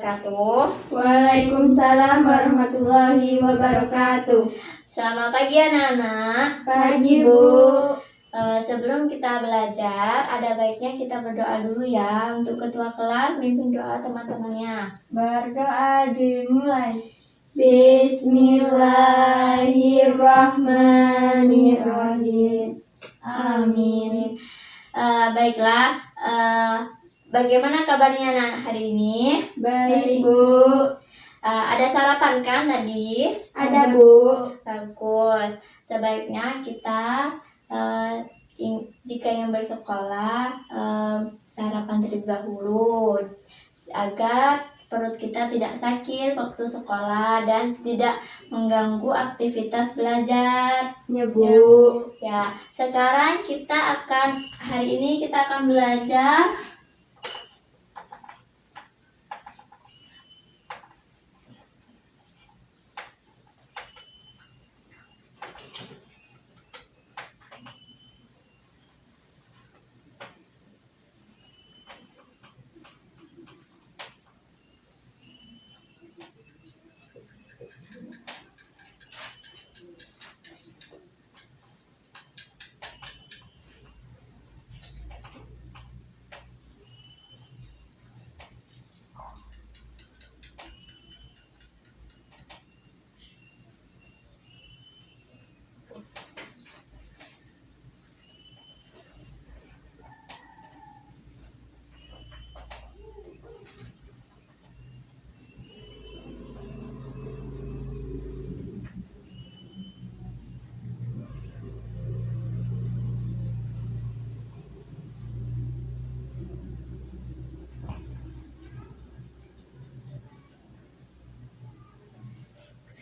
wabarakatuh. Waalaikumsalam warahmatullahi wabarakatuh. Selamat pagi anak-anak. Pagi, Bu. Sebelum kita belajar, ada baiknya kita berdoa dulu ya. Untuk ketua kelas, mimpin doa teman-temannya. Berdoa dimulai. Bismillahirrahmanirrahim. Amin. Baiklah, bagaimana kabarnya anak hari ini? Baik, Bu. Ada sarapan kan tadi? Ada, Bu. Bagus. Sebaiknya kita jika ingin bersekolah sarapan terlebih dahulu agar perut kita tidak sakit waktu sekolah dan tidak mengganggu aktivitas belajar. Ya, Bu. Ya, sekarang hari ini kita akan belajar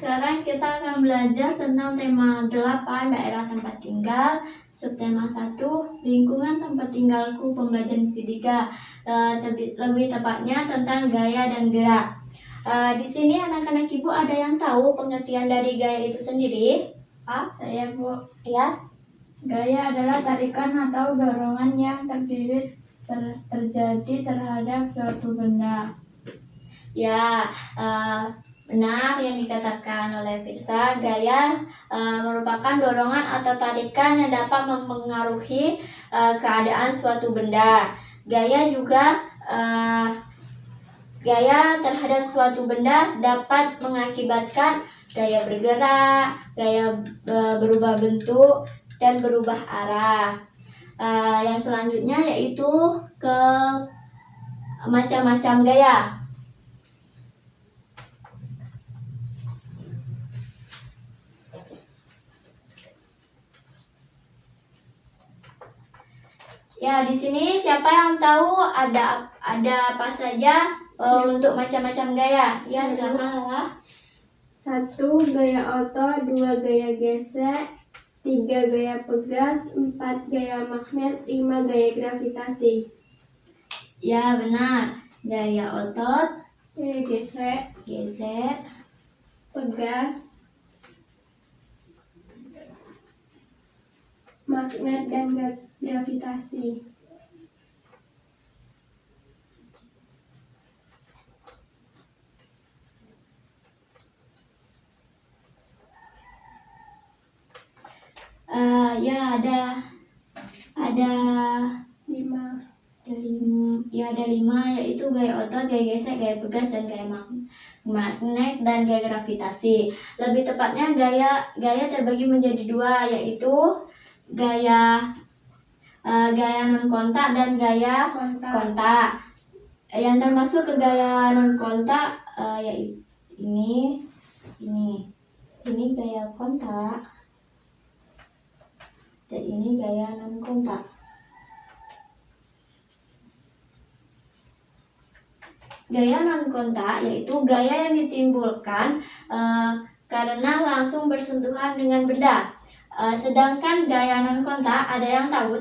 Sekarang kita akan belajar tentang tema 8 daerah tempat tinggal, subtema 1 lingkungan tempat tinggalku, pembelajaran ketiga, lebih tepatnya tentang gaya dan gerak. Di sini anak-anak Ibu ada yang tahu pengertian dari gaya itu sendiri? Saya, Bu. Ya. Gaya adalah tarikan atau dorongan yang terjadi terhadap suatu benda. Ya, benar yang dikatakan oleh Firsa. Gaya merupakan dorongan atau tarikan yang dapat mempengaruhi keadaan suatu benda. Gaya terhadap suatu benda dapat mengakibatkan gaya bergerak, gaya berubah bentuk, dan berubah arah. Yang selanjutnya yaitu ke macam-macam gaya. Ya, di sini siapa yang tahu ada apa saja untuk macam-macam gaya? Ya, silakan lah. 1. Gaya otot, 2. Gaya gesek, 3. Gaya pegas, 4. Gaya magnet, 5. Gaya gravitasi. Ya, benar. Gaya otot, Gaya gesek, pegas, magnet, dan gravitasi. Ya ada 5 yaitu gaya otot, gaya gesek, gaya pegas, dan gaya magnet dan gaya gravitasi. Lebih tepatnya gaya terbagi menjadi 2 yaitu gaya non kontak dan gaya kontak. Yang termasuk ke gaya non kontak yaitu ini gaya kontak dan ini gaya non kontak. Gaya non kontak yaitu gaya yang ditimbulkan karena langsung bersentuhan dengan benda. Sedangkan gaya non kontak, ada yang tahu?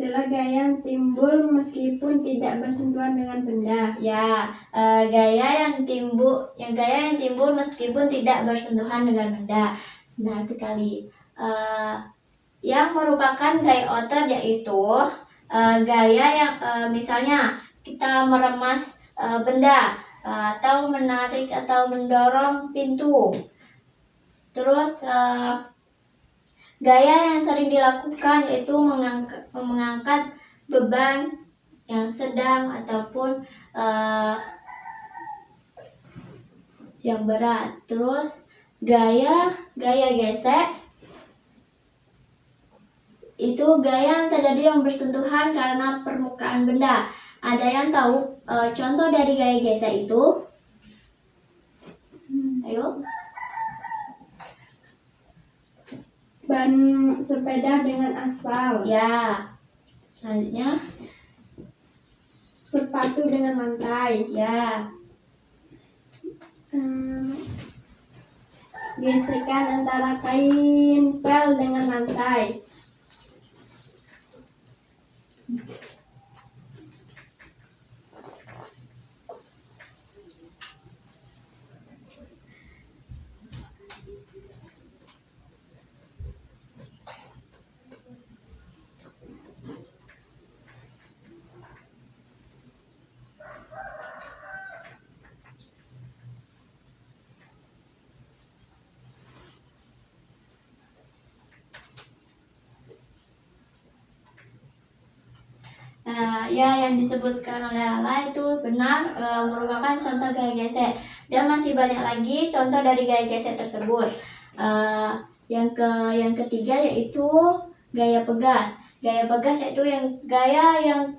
Adalah gaya yang timbul meskipun tidak bersentuhan dengan benda. Ya, gaya yang timbul meskipun tidak bersentuhan dengan benda. Nah sekali. Yang merupakan gaya otot yaitu gaya yang misalnya kita meremas benda, atau menarik atau mendorong pintu. Terus gaya yang sering dilakukan yaitu mengangkat beban yang sedang ataupun yang berat. Terus gaya gesek itu gaya yang terjadi yang bersentuhan karena permukaan benda. Ada yang tahu contoh dari gaya gesek itu? Ayo. Ban sepeda dengan aspal. Ya. Selanjutnya Sepatu dengan lantai. ya. Gesekan antara kain pel dengan lantai. Ya, yang disebutkan oleh Lala itu benar, merupakan contoh gaya gesek. Dan masih banyak lagi contoh dari gaya gesek tersebut. Yang ketiga yaitu gaya pegas. Gaya pegas yaitu gaya yang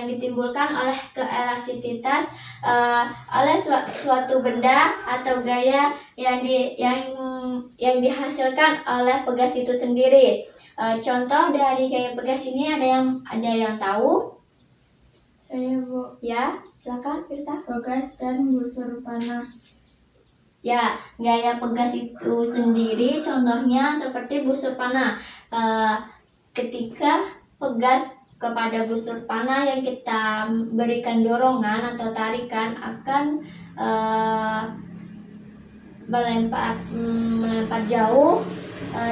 ditimbulkan oleh keelastisitas oleh suatu benda, atau gaya yang dihasilkan oleh pegas itu sendiri. Contoh dari gaya pegas ini ada yang tahu? Saya, Bu. Ya, silakan Firsa. Pegas dan busur panah. Ya, gaya pegas itu sendiri contohnya seperti busur panah. Ketika pegas kepada busur panah yang kita berikan dorongan atau tarikan akan melempar jauh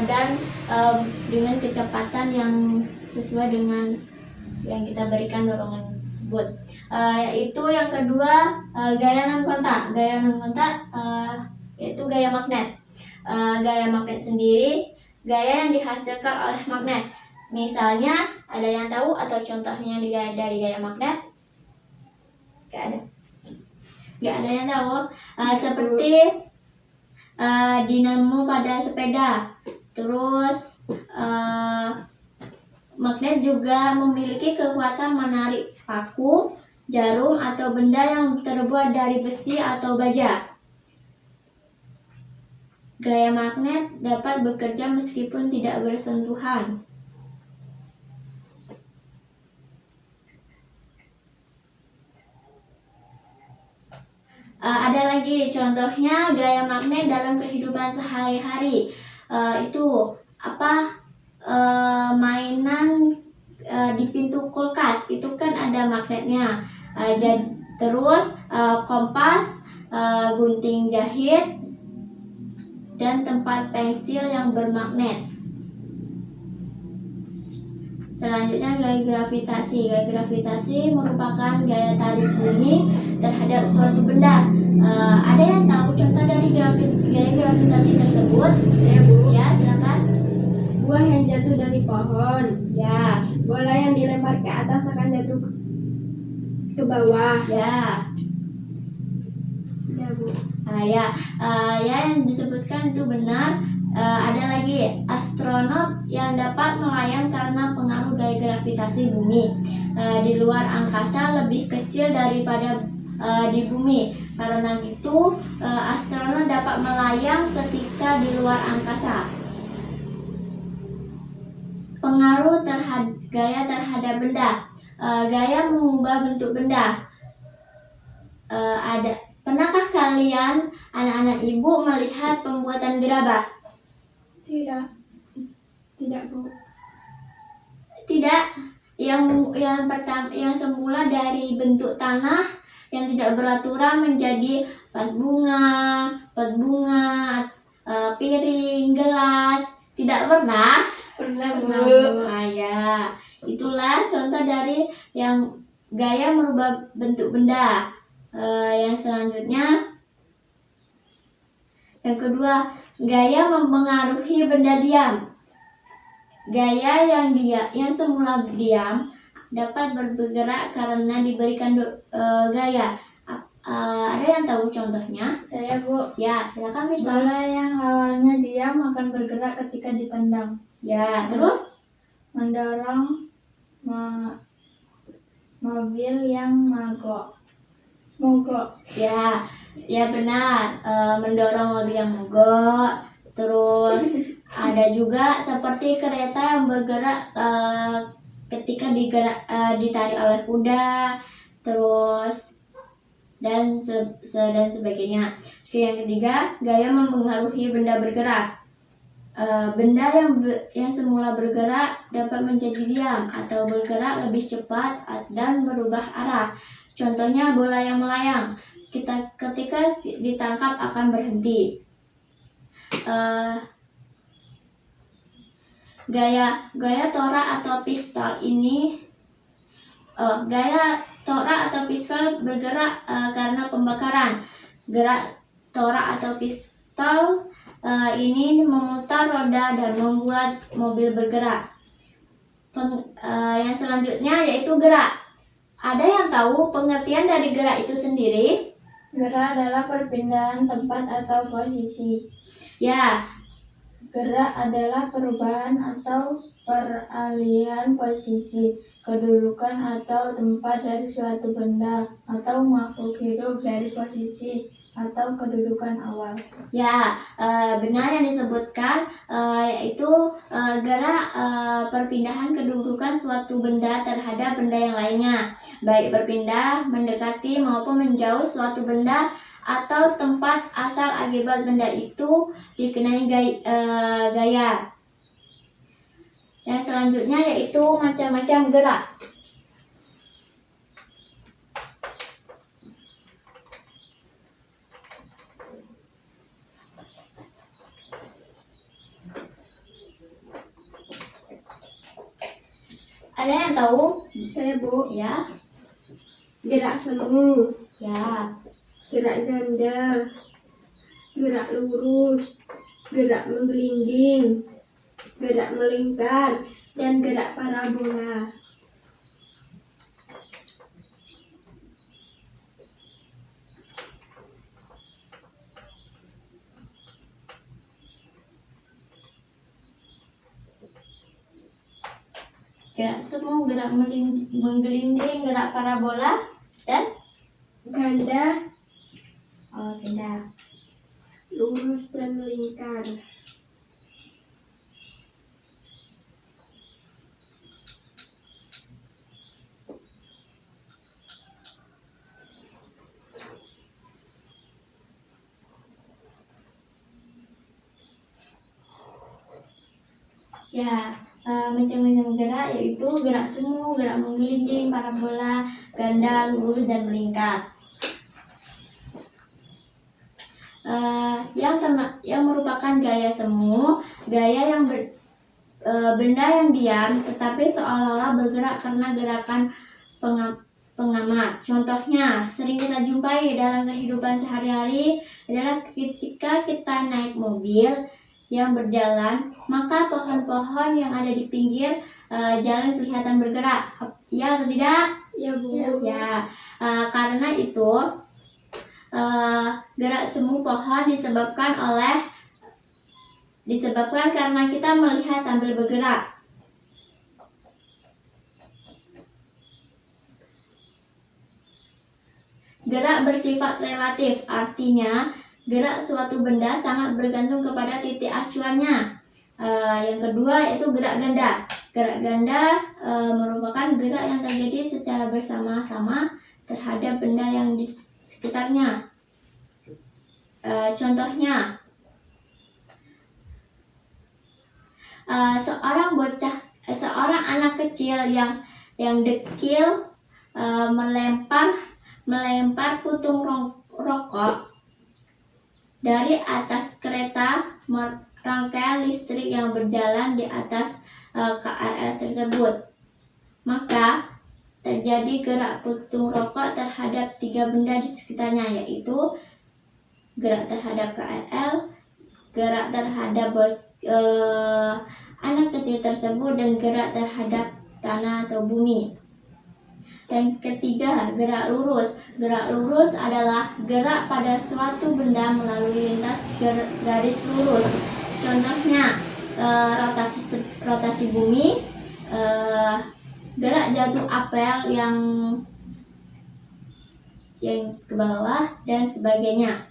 dan dengan kecepatan yang sesuai dengan yang kita berikan dorongan tersebut. Yaitu yang kedua, gaya non kontak. Gaya non kontak yaitu gaya magnet. Gaya magnet sendiri gaya yang dihasilkan oleh magnet. Misalnya, ada yang tahu atau contohnya dari gaya magnet? Gak ada yang tahu. Seperti dinamo pada sepeda. Terus magnet juga memiliki kekuatan menarik paku, jarum, atau benda yang terbuat dari besi atau baja. Gaya magnet dapat bekerja meskipun tidak bersentuhan. Ada lagi contohnya gaya magnet dalam kehidupan sehari-hari. Itu apa? Mainan di pintu kulkas itu kan ada magnetnya. Terus kompas, gunting jahit, dan tempat pensil yang bermagnet. Selanjutnya gaya gravitasi. Gaya gravitasi merupakan gaya tarik bumi terhadap suatu benda. Ada yang tahu contoh dari gaya gravitasi tersebut? Ya, Bu. Ya, silakan. Buah yang jatuh dari pohon. Ya, Bola yang dilempar ke atas akan jatuh ke bawah. ya. Ya, Bu. Ya, yang disebutkan itu benar. Ada lagi astronot yang dapat melayang karena pengaruh gaya gravitasi bumi. Di luar angkasa lebih kecil daripada di bumi. Karena itu astronot dapat melayang ketika di luar angkasa. Pengaruh gaya terhadap benda. Gaya mengubah bentuk benda. Pernahkah kalian, anak-anak ibu, melihat pembuatan gerabah? Tidak, Bu. Tidak. Yang pertama, yang semula dari bentuk tanah yang tidak beraturan menjadi vas bunga, pot bunga, piring, gelas. Tidak pernah? Pernah, Bu. Ya. Itulah contoh dari yang gaya merubah bentuk benda. Yang selanjutnya, yang kedua, gaya mempengaruhi benda diam. Gaya yang semula diam dapat bergerak karena diberikan gaya. Ada yang tahu contohnya? Saya, Bu. Ya, silakan Mirsa. Bola yang awalnya diam akan bergerak ketika ditendang. Ya, terus Mendorong mobil yang mogok. Ya benar. Mendorong mobil yang mogok. Terus ada juga seperti kereta yang bergerak ketika ditarik oleh kuda. Terus dan sebagainya. Yang ketiga, gaya mempengaruhi benda bergerak. Benda yang semula bergerak dapat menjadi diam atau bergerak lebih cepat dan berubah arah. Contohnya bola yang melayang. Ketika ditangkap akan berhenti. Gaya torak atau pistol ini torak atau pistol bergerak karena pembakaran. Gerak torak atau pistol ini memutar roda dan membuat mobil bergerak. Yang selanjutnya yaitu gerak. Ada yang tahu pengertian dari gerak itu sendiri? Gerak adalah perpindahan tempat atau posisi. Ya. Gerak adalah perubahan atau peralihan posisi, kedudukan atau tempat dari suatu benda atau makhluk hidup dari posisi atau kedudukan awal. Ya, benar yang disebutkan, yaitu gerak perpindahan kedudukan suatu benda terhadap benda yang lainnya, baik berpindah, mendekati maupun menjauh suatu benda atau tempat asal akibat benda itu dikenai gaya. Yang selanjutnya yaitu macam-macam gerak. Ada yang tahu? Saya, Bu. Ya. Gerak semu. Ya. Gerak ganda. Gerak lurus. Gerak menggelinding. Gerak melingkar. Dan gerak parabola. Gerak semu, gerak menggelinding, gerak parabola, dan Ganda. ganda. Lurus dan melingkar. Ya, macam-macam gerak yaitu gerak semu, gerak menggelinding, parabola, ganda, lurus, dan melingkar. Yang merupakan gaya semu, gaya yang benda yang diam tetapi seolah-olah bergerak karena gerakan pengamat. Contohnya sering kita jumpai dalam kehidupan sehari-hari adalah ketika kita naik mobil yang berjalan, maka pohon-pohon yang ada di pinggir jalan kelihatan bergerak. Ya atau tidak? Ya, Bu. Ya, karena itu gerak semu pohon disebabkan karena kita melihat sambil bergerak. Gerak bersifat relatif, artinya gerak suatu benda sangat bergantung kepada titik acuannya. Yang kedua yaitu gerak ganda. Gerak ganda merupakan gerak yang terjadi secara bersama-sama terhadap benda yang di sekitarnya. Contohnya, seorang anak kecil yang dekil melempar putung rokok dari atas kereta rangkaian listrik yang berjalan di atas KRL tersebut. maka terjadi gerak puntung rokok terhadap 3 benda di sekitarnya, yaitu gerak terhadap KRL, gerak terhadap anak kecil tersebut, dan gerak terhadap tanah atau bumi. Yang ketiga, gerak lurus. Gerak lurus adalah gerak pada suatu benda melalui lintas garis lurus. Contohnya rotasi bumi, gerak jatuh apel yang ke bawah, dan sebagainya.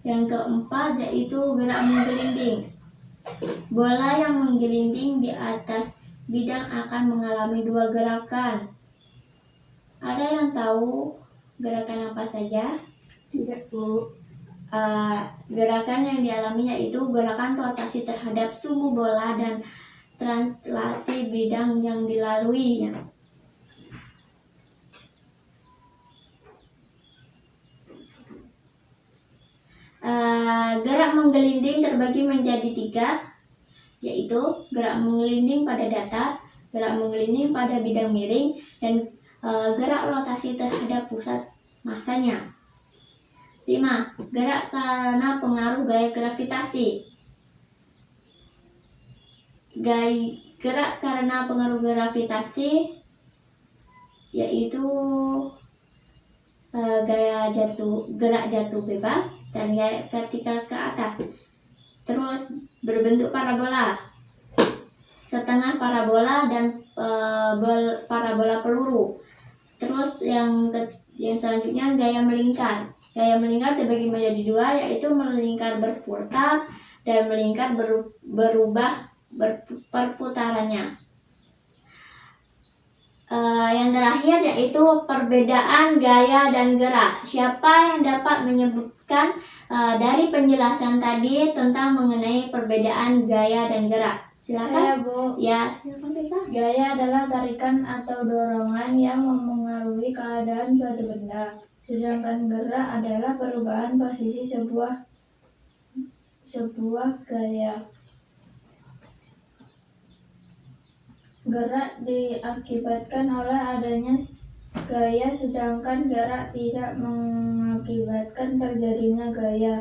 Yang keempat yaitu gerak menggelinding. Bola yang menggelinding di atas bidang akan mengalami 2 gerakan. Ada yang tahu gerakan apa saja? Tidak, Bu. Gerakan yang dialami yaitu gerakan rotasi terhadap sumbu bola dan translasi bidang yang dilaluinya. Gerak menggelinding terbagi menjadi 3, yaitu gerak menggelinding pada datar, gerak menggelinding pada bidang miring, dan gerak rotasi terhadap pusat masanya. 5. Gerak karena pengaruh gaya gravitasi. Gerak karena pengaruh gravitasi yaitu gerak jatuh bebas dan gaya vertikal ke atas. Terus berbentuk parabola, setengah parabola, dan parabola peluru. Terus yang selanjutnya gaya melingkar. Gaya melingkar terbagi menjadi 2, yaitu melingkar berputar dan melingkar berubah perputarannya. Yang terakhir yaitu perbedaan gaya dan gerak. Siapa yang dapat menyebutkan dari penjelasan tadi tentang mengenai perbedaan gaya dan gerak? Silakan. Saya, Bu. Ya, silakan Reza. Gaya adalah tarikan atau dorongan yang memengaruhi keadaan suatu benda. Sedangkan gerak adalah perubahan posisi sebuah gaya. Gerak diakibatkan oleh adanya gaya, sedangkan gerak tidak mengakibatkan terjadinya gaya.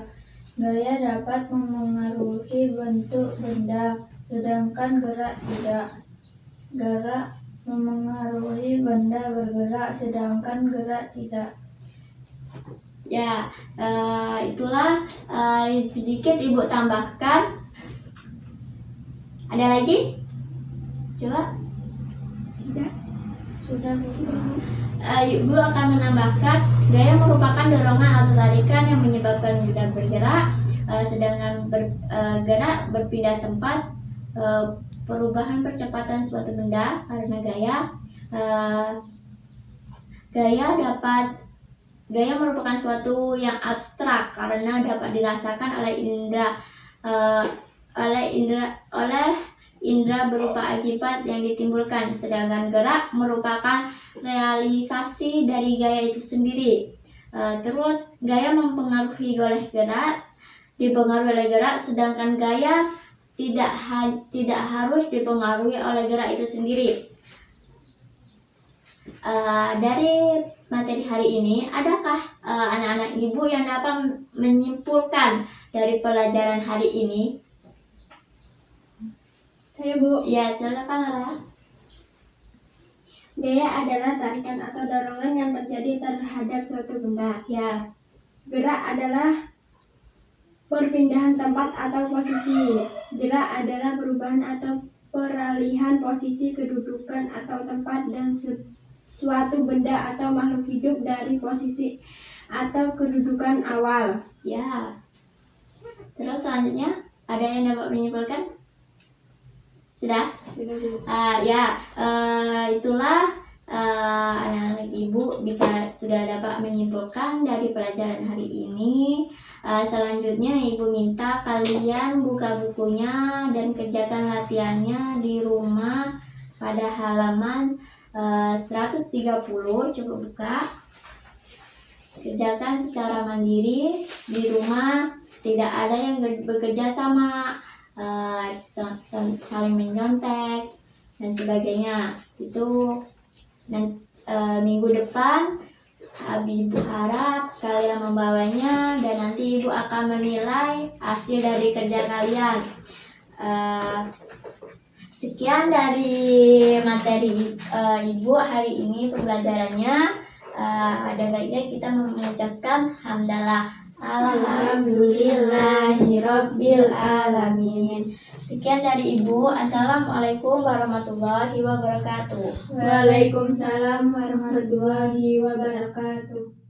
Gaya dapat memengaruhi bentuk benda, sedangkan gerak tidak. Gerak memengaruhi benda bergerak, sedangkan gerak tidak. Ya, itulah sedikit Ibu tambahkan. Ada lagi? Coba. Tidak. Sudah, Bu. Ibu akan menambahkan gaya merupakan dorongan atau tarikan yang menyebabkan benda bergerak, sedangkan gerak berpindah tempat, perubahan percepatan suatu benda karena gaya. Gaya merupakan suatu yang abstrak karena dapat dirasakan oleh indera berupa akibat yang ditimbulkan, sedangkan gerak merupakan realisasi dari gaya itu sendiri. Terus gaya dipengaruhi oleh gerak, sedangkan gaya tidak harus dipengaruhi oleh gerak itu sendiri. Dari materi hari ini, adakah anak-anak Ibu yang dapat menyimpulkan dari pelajaran hari ini? Saya, Bu. Ya, silakan Lara. Gaya adalah tarikan atau dorongan yang terjadi terhadap suatu benda. Ya. Gerak adalah perpindahan tempat atau posisi. Gerak adalah perubahan atau peralihan posisi, kedudukan atau tempat dan suatu benda atau makhluk hidup dari posisi atau kedudukan awal. Ya. Terus selanjutnya ada yang dapat menyimpulkan? Sudah? Itulah anak-anak Ibu sudah dapat menyimpulkan dari pelajaran hari ini. Selanjutnya Ibu minta kalian buka bukunya dan kerjakan latihannya di rumah pada halaman 130. Coba buka. Kerjakan secara mandiri di rumah, tidak ada yang bekerja sama, saling menyontek, dan sebagainya. Itu minggu depan Ibu harap kalian membawanya dan nanti Ibu akan menilai hasil dari kerja kalian. Sekian dari materi Ibu hari ini pembelajarannya. Ada baiknya kita mengucapkan hamdalah. Alhamdulillahirabbil alamin. Sekian dari Ibu. Assalamualaikum warahmatullahi wabarakatuh. Waalaikumsalam warahmatullahi wabarakatuh.